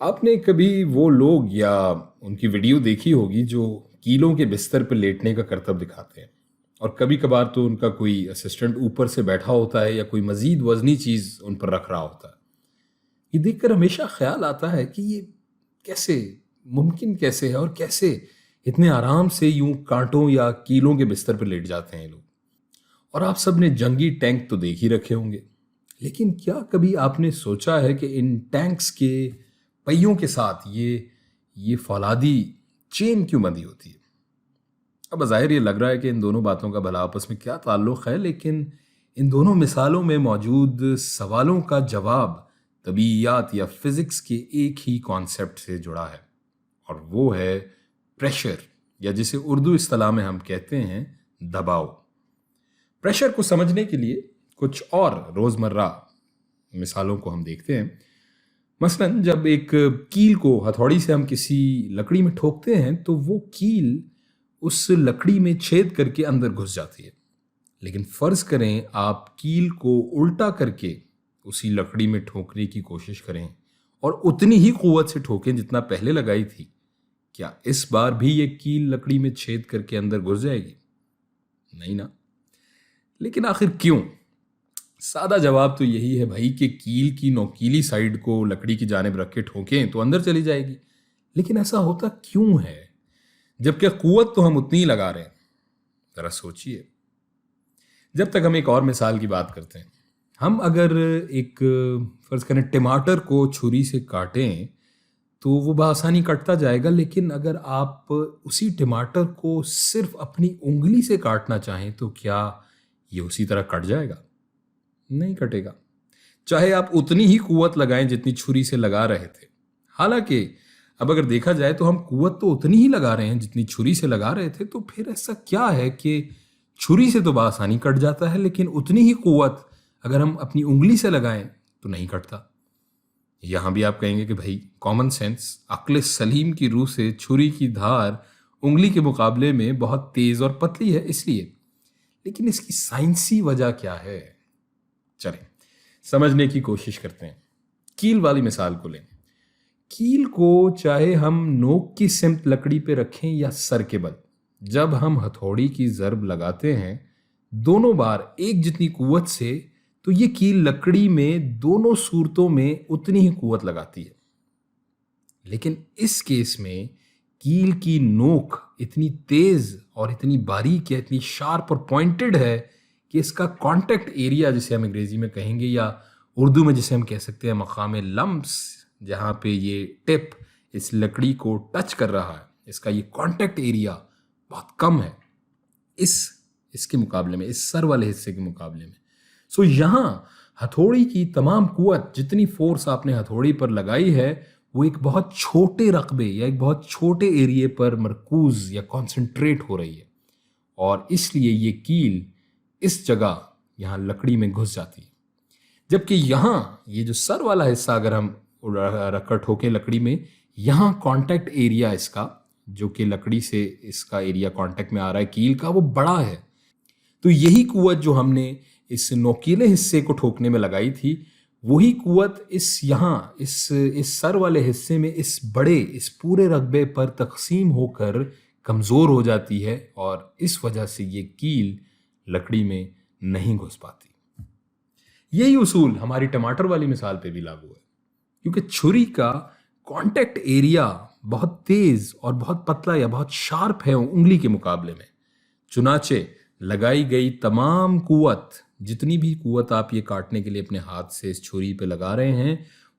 آپ نے کبھی وہ لوگ یا ان کی ویڈیو دیکھی ہوگی جو کیلوں کے بستر پہ لیٹنے کا کرتب دکھاتے ہیں، اور کبھی کبھار تو ان کا کوئی اسسٹنٹ اوپر سے بیٹھا ہوتا ہے یا کوئی مزید وزنی چیز ان پر رکھ رہا ہوتا ہے۔ یہ دیکھ کر ہمیشہ خیال آتا ہے کہ یہ کیسے ممکن کیسے ہے، اور کیسے اتنے آرام سے یوں کانٹوں یا کیلوں کے بستر پہ لیٹ جاتے ہیں یہ لوگ۔ اور آپ سب نے جنگی ٹینک تو دیکھ ہی رکھے ہوں گے، لیکن کیا کبھی آپ نے سوچا ہے کہ ان ٹینکس کے پہیوں کے ساتھ یہ فولادی چین کیوں بندھی ہوتی ہے؟ اب بظاہر یہ لگ رہا ہے کہ ان دونوں باتوں کا بھلا آپس میں کیا تعلق ہے، لیکن ان دونوں مثالوں میں موجود سوالوں کا جواب طبیعیات یا فزکس کے ایک ہی کانسیپٹ سے جڑا ہے، اور وہ ہے پریشر، یا جسے اردو اصطلاح میں ہم کہتے ہیں دباؤ۔ پریشر کو سمجھنے کے لیے کچھ اور روزمرہ مثالوں کو ہم دیکھتے ہیں۔ مثلا جب ایک کیل کو ہتھوڑی سے ہم کسی لکڑی میں ٹھوکتے ہیں تو وہ کیل اس لکڑی میں چھید کر کے اندر گھس جاتی ہے، لیکن فرض کریں آپ کیل کو الٹا کر کے اسی لکڑی میں ٹھوکنے کی کوشش کریں اور اتنی ہی قوت سے ٹھوکیں جتنا پہلے لگائی تھی، کیا اس بار بھی یہ کیل لکڑی میں چھید کر کے اندر گھس جائے گی؟ نہیں نا۔ لیکن آخر کیوں؟ سادہ جواب تو یہی ہے بھائی کہ کیل کی نوکیلی سائیڈ کو لکڑی کی جانب رکھ کے ٹھوکیں تو اندر چلی جائے گی، لیکن ایسا ہوتا کیوں ہے جبکہ قوت تو ہم اتنی ہی لگا رہے ہیں؟ ذرا سوچئے۔ جب تک ہم ایک اور مثال کی بات کرتے ہیں، ہم اگر ایک فرض کریں ٹماٹر کو چھری سے کاٹیں تو وہ بآسانی کٹتا جائے گا، لیکن اگر آپ اسی ٹماٹر کو صرف اپنی انگلی سے کاٹنا چاہیں تو کیا یہ اسی طرح کٹ جائے گا؟ نہیں کٹے گا، چاہے آپ اتنی ہی قوت لگائیں جتنی چھری سے لگا رہے تھے۔ حالانکہ اب اگر دیکھا جائے تو ہم قوت تو اتنی ہی لگا رہے ہیں جتنی چھری سے لگا رہے تھے، تو پھر ایسا کیا ہے کہ چھری سے تو بآسانی کٹ جاتا ہے، لیکن اتنی ہی قوت اگر ہم اپنی انگلی سے لگائیں تو نہیں کٹتا؟ یہاں بھی آپ کہیں گے کہ بھائی کامن سینس، عقل سلیم کی روح سے چھری کی دھار انگلی کے مقابلے میں بہت تیز اور پتلی ہے اس لیے، لیکن اس کی سائنسی وجہ کیا ہے؟ چلیں سمجھنے کی کوشش کرتے ہیں۔ کیل والی مثال کو لیں۔ کیل کو چاہے ہم نوک کی سمت لکڑی پہ رکھیں یا سر کے بل، جب ہم ہتھوڑی کی ضرب لگاتے ہیں دونوں بار ایک جتنی قوت سے، تو یہ کیل لکڑی میں دونوں صورتوں میں اتنی ہی قوت لگاتی ہے۔ لیکن اس کیس میں کیل کی نوک اتنی تیز اور اتنی باریک ہے، اتنی شارپ اور پوائنٹڈ ہے کہ اس کا کانٹیکٹ ایریا جسے ہم انگریزی میں کہیں گے یا اردو میں جسے ہم کہہ سکتے ہیں مقام لمس، جہاں پہ یہ ٹپ اس لکڑی کو ٹچ کر رہا ہے، اس کا یہ کانٹیکٹ ایریا بہت کم ہے اس کے مقابلے میں، اس سر والے حصے کے مقابلے میں۔ سو یہاں ہتھوڑی کی تمام قوت، جتنی فورس آپ نے ہتھوڑی پر لگائی ہے، وہ ایک بہت چھوٹے رقبے یا ایک بہت چھوٹے ایریے پر مرکوز یا کانسنٹریٹ ہو رہی ہے، اور اس لیے یہ کیل اس جگہ یہاں لکڑی میں گھس جاتی ہے۔ جبکہ یہاں یہ جو سر والا حصہ اگر ہم رکھ کر ٹھوکیں لکڑی میں، یہاں کانٹیکٹ ایریا اس کا، جو کہ لکڑی سے اس کا ایریا کانٹیکٹ میں آ رہا ہے کیل کا، وہ بڑا ہے۔ تو یہی قوت جو ہم نے اس نوکیلے حصے کو ٹھوکنے میں لگائی تھی، وہی قوت اس سر والے حصے میں اس پورے رقبے پر تقسیم ہو کر کمزور ہو جاتی ہے، اور اس وجہ سے یہ کیل لکڑی میں نہیں گھس پاتی۔ یہی اصول ہماری ٹماٹر والی مثال پہ بھی لاگو ہے، کیونکہ چھری کا کانٹیکٹ ایریا بہت تیز اور بہت پتلا یا بہت شارپ ہے انگلی کے مقابلے میں، چنانچہ لگائی گئی تمام قوت، جتنی بھی قوت آپ یہ کاٹنے کے لیے اپنے ہاتھ سے اس چھری پہ لگا رہے ہیں،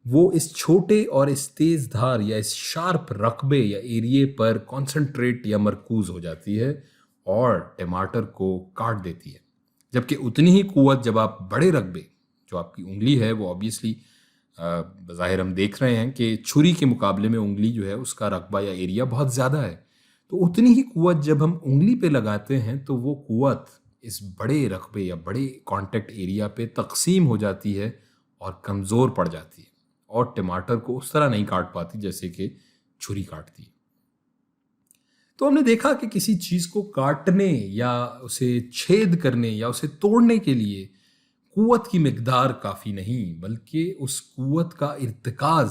وہ اس چھوٹے اور اس تیز دھار یا اس شارپ رقبے یا ایریے پر کانسنٹریٹ یا مرکوز ہو جاتی ہے اور ٹماٹر کو کاٹ دیتی ہے۔ جبکہ اتنی ہی قوت جب آپ بڑے رقبے، جو آپ کی انگلی ہے وہ آبویسلی بظاہر ہم دیکھ رہے ہیں کہ چھری کے مقابلے میں انگلی جو ہے اس کا رقبہ یا ایریا بہت زیادہ ہے، تو اتنی ہی قوت جب ہم انگلی پہ لگاتے ہیں تو وہ قوت اس بڑے رقبے یا بڑے کانٹیکٹ ایریا پہ تقسیم ہو جاتی ہے اور کمزور پڑ جاتی ہے، اور ٹماٹر کو اس طرح نہیں کاٹ پاتی جیسے کہ چھری کاٹتی ہے۔ تو ہم نے دیکھا کہ کسی چیز کو کاٹنے یا اسے چھید کرنے یا اسے توڑنے کے لیے قوت کی مقدار کافی نہیں، بلکہ اس قوت کا ارتکاز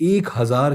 1000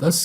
10